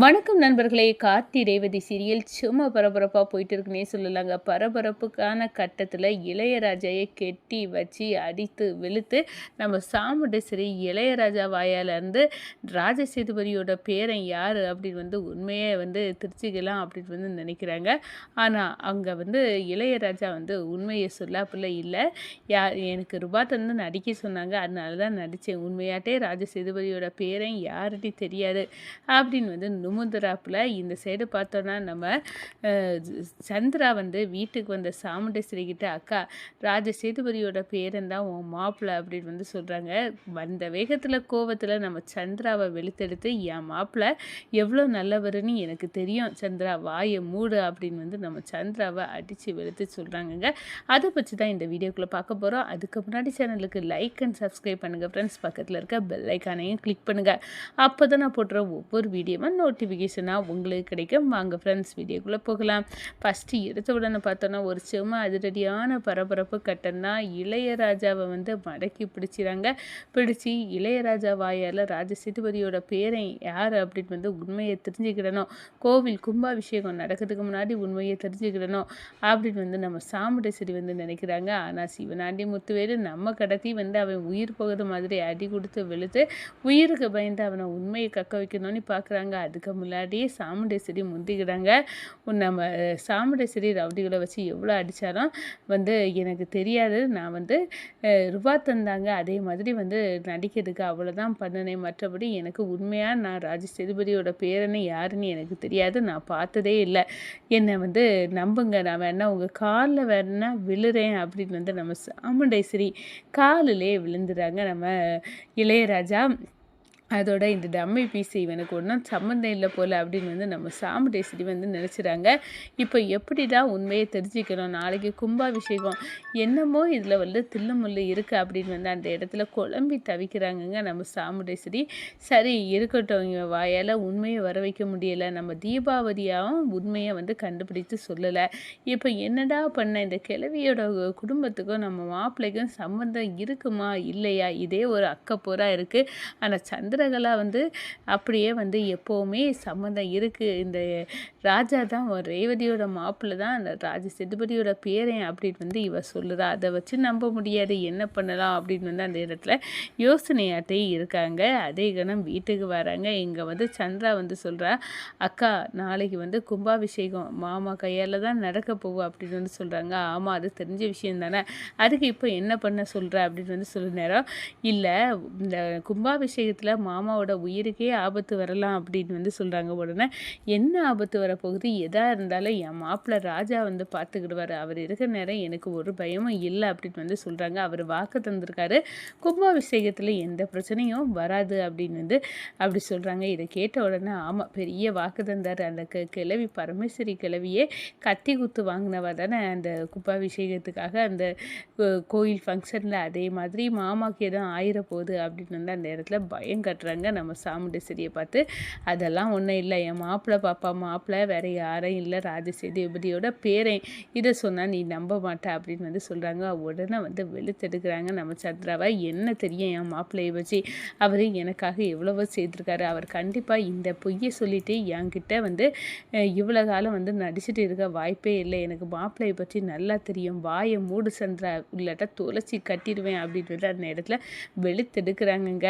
வணக்கம் நண்பர்களே! கார்த்தி ரேவதி சீரியல் சும்மா பரபரப்பா போயிட்டு இருக்குன்னே சொல்லலாங்க. பரபரப்புக்கான கட்டத்தில இளையராஜாய கெட்டி வச்சு அடித்து வெளுத்து நம்ம சாமுண்டீஸ்வரி இளையராஜா வாயாலருந்து ராஜசேதுபதியோட பேரன் யாரு அப்படின்னு உண்மையே திருச்சிக்கலாம் அப்படின்னு நினைக்கிறாங்க. ஆனா அங்க இளையராஜா உண்மைய சொல்லாப்புல இல்ல. எனக்கு ரூபா தந்து நடிக்க சொன்னாங்க. அதனால தான் நடிச்சேன். உண்மையாட்டே ராஜசேதுபதியோட பேரன் யாருன்னு தெரியாது அப்படின்னு நுமுந்துறாப்புல. இந்த சைடு பார்த்தோன்னா நம்ம சந்திரா வீட்டுக்கு வந்த சாமுண்டேஸ்வரி கிட்ட, அக்கா ராஜசேதுபதியோட பேரன் தான் உன் மாப்பிள்ளை அப்படின்னு சொல்கிறாங்க. வந்த வேகத்தில் கோவத்தில் நம்ம சந்திராவை வெளுத்தெடுத்து, என் மாப்பிள்ளை எவ்வளோ நல்லவருன்னு எனக்கு தெரியும் சந்திரா, வாயை மூடு அப்படின்னு நம்ம சந்திராவை அடித்து வெளுத்து சொல்கிறாங்கங்க. அதை பற்றி தான் இந்த வீடியோக்குள்ளே பார்க்க போகிறோம். அதுக்கு முன்னாடி சேனலுக்கு லைக் அண்ட் சப்ஸ்கிரைப் பண்ணுங்கள் ஃப்ரெண்ட்ஸ். பக்கத்தில் இருக்க பெல் ஐக்கானையும் கிளிக் பண்ணுங்கள். அப்போ தான் நான் போடுற ஒவ்வொரு வீடியோவும் நோட்டிஃபிகேஷனாக உங்களுக்கு கிடைக்கும். வாங்க ஃப்ரெண்ட்ஸ் வீடியோக்குள்ளே போகலாம். ஃபஸ்ட்டு எடுத்த உடனே பார்த்தோன்னா ஒரு சும்மா அதிரடியான பரபரப்பு கட்டம்னா இளையராஜாவை மடக்கி பிடிச்சிறாங்க. பிடிச்சி இளையராஜா வாயால் ராஜசேதுபதியோட பேரன் யார் அப்படின்னு உண்மையை தெரிஞ்சுக்கிடணும். கோவில் கும்பாபிஷேகம் நடக்கிறதுக்கு முன்னாடி உண்மையை தெரிஞ்சுக்கிடணும் அப்படின்னு நம்ம சாமுண்டேஸ்வரி நினைக்கிறாங்க. ஆனால் சிவனாண்டி முத்துவேலு நம்ம கடத்தி அவன் உயிர் போகிறது மாதிரி அடி கொடுத்து வெளுத்து உயிருக்கு பயந்து அவனை உண்மையை கக்க வைக்கணும்னு பார்க்குறாங்க. அதுக்கு முன்னாடியே சாமுண்டேஸ்வரி முந்திக்கிடாங்க. நம்ம சாமுண்டேஸ்வரி ரவுடிகளை வச்சு எவ்வளோ அடித்தாலும் எனக்கு தெரியாது, நான் ரூபா தந்தாங்க அதே மாதிரி நடிக்கிறதுக்கு அவ்வளோதான் பண்ணினேன். மற்றபடி எனக்கு உண்மையாக நான் ராஜசேதுபதியோட பேரனை யாருன்னு எனக்கு தெரியாது, நான் பார்த்ததே இல்லை, என்னை நம்புங்க, நான் வேணா உங்கள் காலில் வேணா விழுறேன் அப்படின்னு நம்ம சாமுண்டேஸ்வரி காலிலே விழுந்துறாங்க நம்ம இளையராஜா. அதோட இந்த டம்மி பீஸு இவனுக்கு ஒன்றும் சம்மந்தம் இல்லை போல் அப்படின்னு நம்ம சாமுண்டேஸ்வரி நினச்சிறாங்க. இப்போ எப்படி தான் உண்மையை தெரிஞ்சுக்கணும், நாளைக்கு கும்பாபிஷேகம் என்னமோ இதில் தில்லுமுள்ளு இருக்குது அப்படின்னு அந்த இடத்துல குழம்பி தவிக்கிறாங்கங்க நம்ம சாமுண்டேஸ்வரி. சரி இருக்கட்டும், இவன் வாயால் உண்மையை வர வைக்க முடியலை, நம்ம தீபாவதியாகவும் உண்மையை கண்டுபிடித்து சொல்லலை, இப்போ என்னடா பண்ண, இந்த கிழவியோட குடும்பத்துக்கும் நம்ம மாப்பிள்ளைக்கும் சம்மந்தம் இருக்குமா இல்லையா, இதே ஒரு அக்கப்போராக இருக்குது. ஆனால் சந்திரகலா அப்படியே எப்போவுமே சம்மந்தம் இருக்குது, இந்த ராஜா தான் ரேவதியோட மாப்பிள்ளை தான் அந்த ராஜசேதுபதியோட பேரன் அப்படின்னு இவ சொல்லுறா. அதை வச்சு நம்ப முடியாது, என்ன பண்ணலாம் அப்படின்னு அந்த இடத்துல யோசனையாட்டே இருக்காங்க. அதே கணம் வீட்டுக்கு வராங்க. இங்கே சந்திரா சொல்கிறா, அக்கா நாளைக்கு கும்பாபிஷேகம் மாமா கையால் தான் நடக்க போகும் அப்படின்னு சொல்கிறாங்க. ஆமாம், அது தெரிஞ்ச விஷயம் தானே, அதுக்கு இப்போ என்ன பண்ண சொல்கிற அப்படின்னு சொல்ல நேரம், இல்லை இந்த கும்பாபிஷேகத்தில் மாமாவோட உயிருக்கே ஆபத்து வரலாம் அப்படின்னு சொல்கிறாங்க. உடனே என்ன ஆபத்து வரப்போகுது, எதாக இருந்தாலும் என் மாப்பிள்ளை ராஜா பார்த்துக்கிடுவார், அவர் இருக்கிற நேரம் எனக்கு ஒரு பயமும் இல்லை அப்படின்னு சொல்கிறாங்க. அவர் வாக்கு தந்திருக்காரு, கும்பாபிஷேகத்தில் எந்த பிரச்சனையும் வராது அப்படின்னு அப்படி சொல்கிறாங்க. இதை கேட்ட உடனே ஆமாம், பெரிய வாக்கு தந்தார், அந்த கிழவி பரமேஸ்வரி கிழவியே கத்தி குத்து வாங்கினவா தானே அந்த கும்பாபிஷேகத்துக்காக அந்த கோயில் ஃபங்க்ஷனில், அதே மாதிரி மாமாக்கு எதுவும் ஆயிரப்போகுது அப்படின்னு அந்த இடத்துல பயம் கட்டுறாங்க நம்ம சாமுண்டேஸ்வரியை பார்த்து. அதெல்லாம் ஒன்றும் இல்லை, என் மாப்பிள்ளை பாப்பா மாப்பிள்ளை வேறு யாரும் இல்லை, ராஜசேதுபதியோட பேரன், இதை சொன்னால் நீ நம்ப மாட்டே அப்படின்னு சொல்கிறாங்க. உடனே வெளுத்தெடுக்கிறாங்க நம்ம சந்திராவை. என்ன தெரியும் என் மாப்பிள்ளையை வச்சு, அவர் எனக்காக எவ்வளவோ செய்திருக்காரு, அவர் கண்டிப்பாக இந்த பொய்யை சொல்லிவிட்டு என்கிட்ட இவ்வளோ காலம் நடிச்சுட்டு இருக்க வாய்ப்பே இல்லை, எனக்கு மாப்பிள்ளையை பற்றி நல்லா தெரியும், வாயை மூடு சந்திரா, இல்லாட்டா துளசி கட்டிடுவேன் அப்படின்னு அந்த இடத்துல வெளுத்தெடுக்கிறாங்கங்க.